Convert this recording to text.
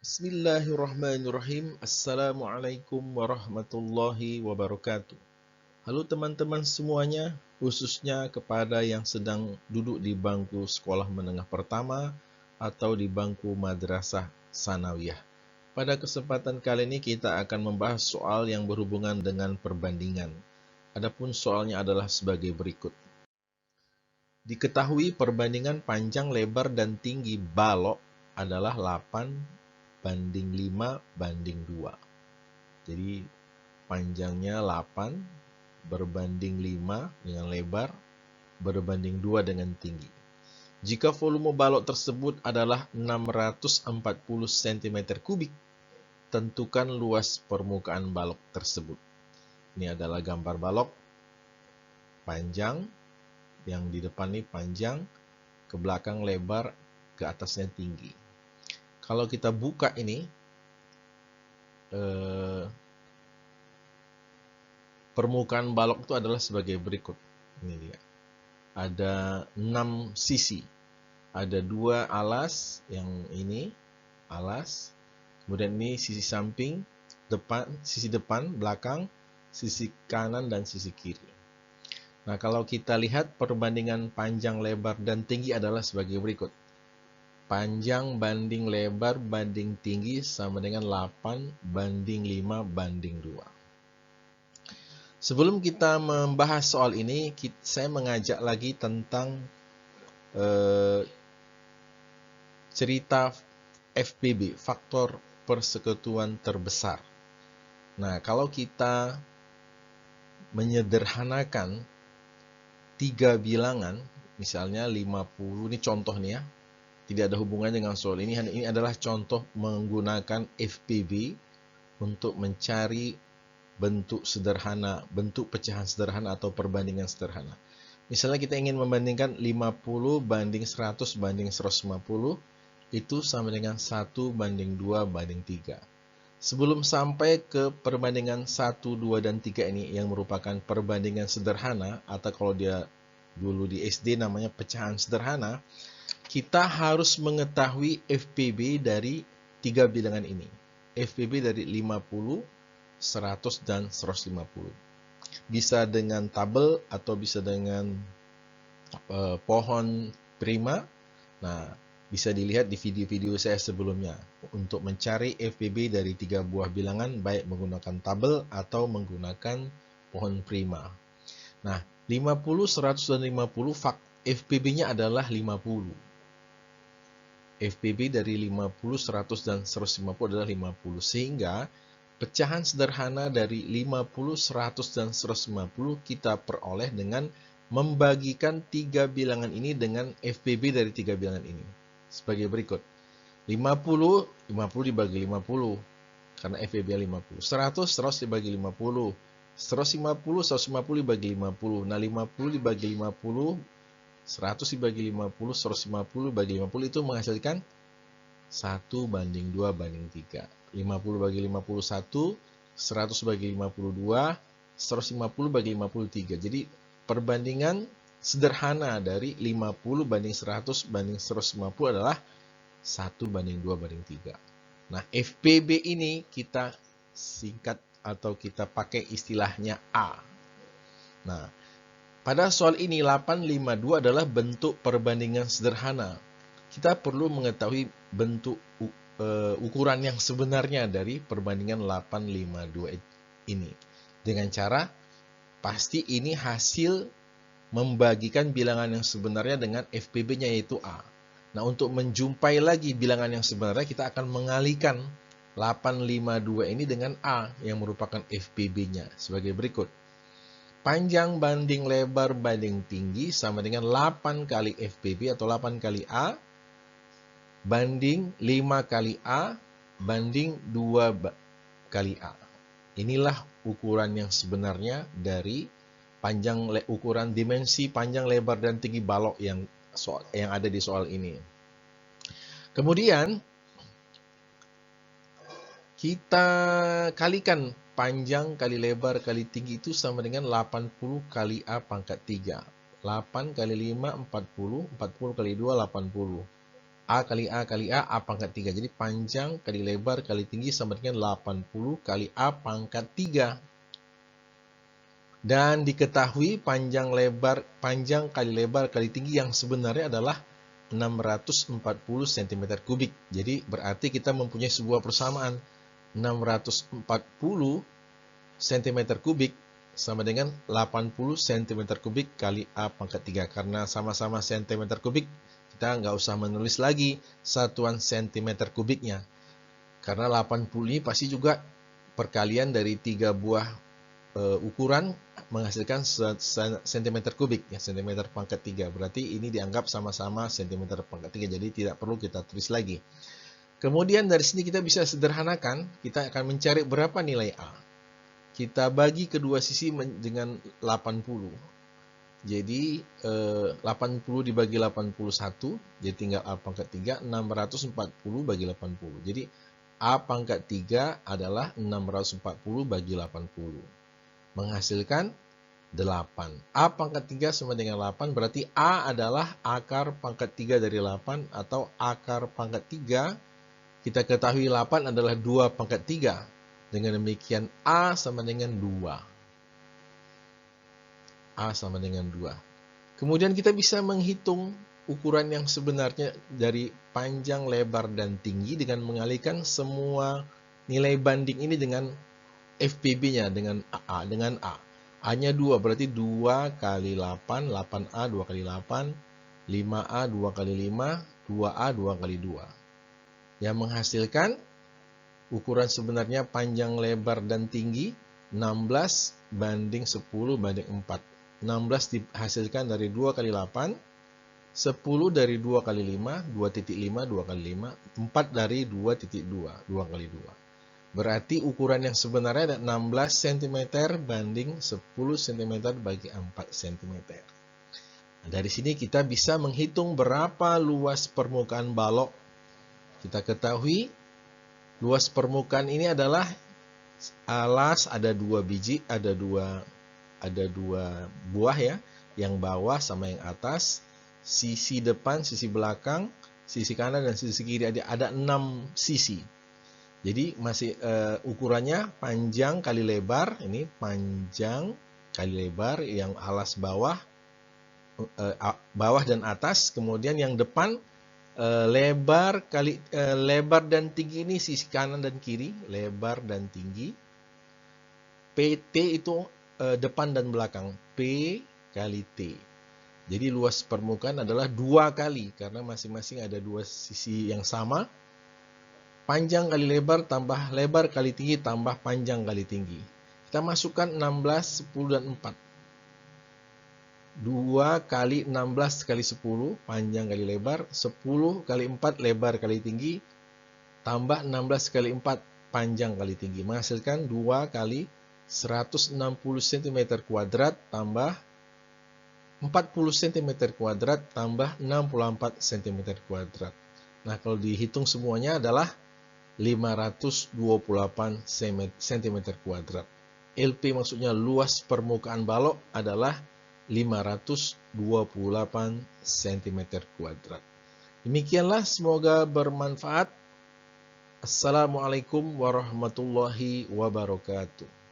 Bismillahirrahmanirrahim. Assalamualaikum warahmatullahi wabarakatuh. Halo teman-teman semuanya, khususnya kepada yang sedang duduk di bangku sekolah menengah pertama atau di bangku madrasah sanawiyah. Pada kesempatan kali ini kita akan membahas soal yang berhubungan dengan perbandingan. Adapun soalnya adalah sebagai berikut. Diketahui perbandingan panjang, lebar, dan tinggi balok adalah 8:5 banding 2. Jadi panjangnya 8 berbanding 5 dengan lebar berbanding 2 dengan tinggi. Jika volume balok tersebut adalah 640 cm3, tentukan luas permukaan balok tersebut. Ini adalah gambar balok panjang, yang di depan ini panjang, ke belakang lebar, ke atasnya tinggi. Kalau kita buka ini, permukaan balok itu adalah sebagai berikut. Ini dia. Ada 6 sisi. Ada 2 alas, yang ini alas. Kemudian ini sisi samping, sisi depan, belakang, sisi kanan dan sisi kiri. Nah, kalau kita lihat perbandingan panjang, lebar, dan tinggi adalah sebagai berikut. Panjang banding lebar banding tinggi sama dengan 8:5 banding 2. Sebelum kita membahas soal ini, saya mengajak lagi tentang cerita FPB, faktor persekutuan terbesar. Nah, kalau kita menyederhanakan 3 bilangan, misalnya 50, ini contoh nih ya, tidak ada hubungannya dengan soal ini. Ini adalah contoh menggunakan FPB untuk mencari bentuk sederhana, bentuk pecahan sederhana atau perbandingan sederhana. Misalnya kita ingin membandingkan 50 banding 100 banding 150, itu sama dengan 1:2:3. Sebelum sampai ke perbandingan 1, 2, dan 3 ini yang merupakan perbandingan sederhana, atau kalau dia dulu di SD namanya pecahan sederhana, kita harus mengetahui FPB dari 3 bilangan ini. FPB dari 50, 100, dan 150. Bisa dengan tabel atau bisa dengan pohon prima. Nah, bisa dilihat di video-video saya sebelumnya untuk mencari FPB dari 3 buah bilangan, baik menggunakan tabel atau menggunakan pohon prima. Nah, 50, 100, dan 50 FPB-nya adalah 50. FPB dari 50, 100, dan 150 adalah 50. Sehingga pecahan sederhana dari 50, 100, dan 150 kita peroleh dengan membagikan 3 bilangan ini dengan FPB dari 3 bilangan ini. Sebagai berikut. 50 dibagi 50, karena FPB 50. 100 dibagi 50. 150 dibagi 50. Nah, 50 dibagi 50, 100 dibagi 50, 150 dibagi 50 itu menghasilkan 1:2:3. 50 bagi 51, 100 bagi 52, 150 bagi 53. Jadi perbandingan sederhana dari 50 banding 100 banding 150 adalah 1:2:3. Nah, FPB ini kita singkat atau kita pakai istilahnya A. Nah, pada soal ini 852 adalah bentuk perbandingan sederhana. Kita perlu mengetahui bentuk ukuran yang sebenarnya dari perbandingan 852 ini. Dengan cara pasti ini hasil membagikan bilangan yang sebenarnya dengan FPB-nya yaitu A. Nah, untuk menjumpai lagi bilangan yang sebenarnya, kita akan mengalihkan 852 ini dengan A yang merupakan FPB-nya sebagai berikut. Panjang banding lebar banding tinggi sama dengan 8 kali FPB atau 8 kali A banding 5 kali A banding 2 kali A. Inilah ukuran yang sebenarnya dari ukuran dimensi panjang, lebar, dan tinggi balok yang ada di soal ini. Kemudian kita kalikan panjang kali lebar kali tinggi itu sama dengan 80 kali A pangkat 3. 8 kali 5, 40. 40 kali 2, 80. A kali A kali A pangkat 3. Jadi panjang kali lebar kali tinggi sama dengan 80 kali A pangkat 3. Dan diketahui panjang kali lebar kali tinggi yang sebenarnya adalah 640 cm kubik. Jadi berarti kita mempunyai sebuah persamaan 640 cm kubik sama dengan 80 cm kubik kali A pangkat 3. Karena sama-sama cm kubik, kita nggak usah menulis lagi satuan cm kubiknya. Karena 80 ini pasti juga perkalian dari 3 buah ukuran menghasilkan cm kubik, ya, cm pangkat 3. Berarti ini dianggap sama-sama cm pangkat 3, jadi tidak perlu kita tulis lagi. Kemudian dari sini kita bisa sederhanakan, kita akan mencari berapa nilai A. Kita bagi kedua sisi dengan 80. Jadi 80 dibagi 81, jadi tinggal A pangkat 3, 640 bagi 80. Jadi A pangkat 3 adalah 640 bagi 80. Menghasilkan 8. A pangkat 3 sama dengan 8, berarti A adalah akar pangkat 3 dari 8, atau akar pangkat 3, kita ketahui 8 adalah 2 pangkat 3. Dengan demikian A sama dengan 2. A sama dengan 2. Kemudian kita bisa menghitung ukuran yang sebenarnya dari panjang, lebar, dan tinggi dengan mengalihkan semua nilai banding ini dengan FPB-nya dengan A. A-nya 2, berarti 2 kali 8, 8A 2 kali 8, 5A 2 kali 5, 2A 2 kali 2. Yang menghasilkan ukuran sebenarnya panjang, lebar, dan tinggi 16 banding 10 banding 4. 16 dihasilkan dari 2 kali 8, 10 dari 2 kali 5, 2.5, 2 kali 5, 4 dari 2.2, 2 kali 2. Berarti ukuran yang sebenarnya ada 16 cm banding 10 cm bagi 4 cm. Nah, dari sini kita bisa menghitung berapa luas permukaan balok. Kita ketahui luas permukaan ini adalah alas ada 2 biji, ada dua buah ya, yang bawah sama yang atas, sisi depan, sisi belakang, sisi kanan dan sisi kiri, ada 6 sisi. Jadi masih ukurannya panjang kali lebar, ini panjang kali lebar yang alas bawah dan atas, kemudian yang depan lebar dan tinggi, ini sisi kanan dan kiri, lebar dan tinggi. PT itu depan dan belakang, P kali T. Jadi luas permukaan adalah 2 kali karena masing-masing ada 2 sisi yang sama. Panjang kali lebar tambah lebar kali tinggi tambah panjang kali tinggi. Kita masukkan 16, 10, dan 4. 2 kali 16 kali 10, panjang kali lebar. 10 kali 4, lebar kali tinggi. Tambah 16 kali 4, panjang kali tinggi. Menghasilkan 2 kali 160 cm kuadrat tambah 40 cm kuadrat tambah 64 cm kuadrat. Nah, kalau dihitung semuanya adalah 528 cm kuadrat. LP maksudnya luas permukaan balok adalah 528 cm kuadrat. Demikianlah, semoga bermanfaat. Assalamualaikum warahmatullahi wabarakatuh.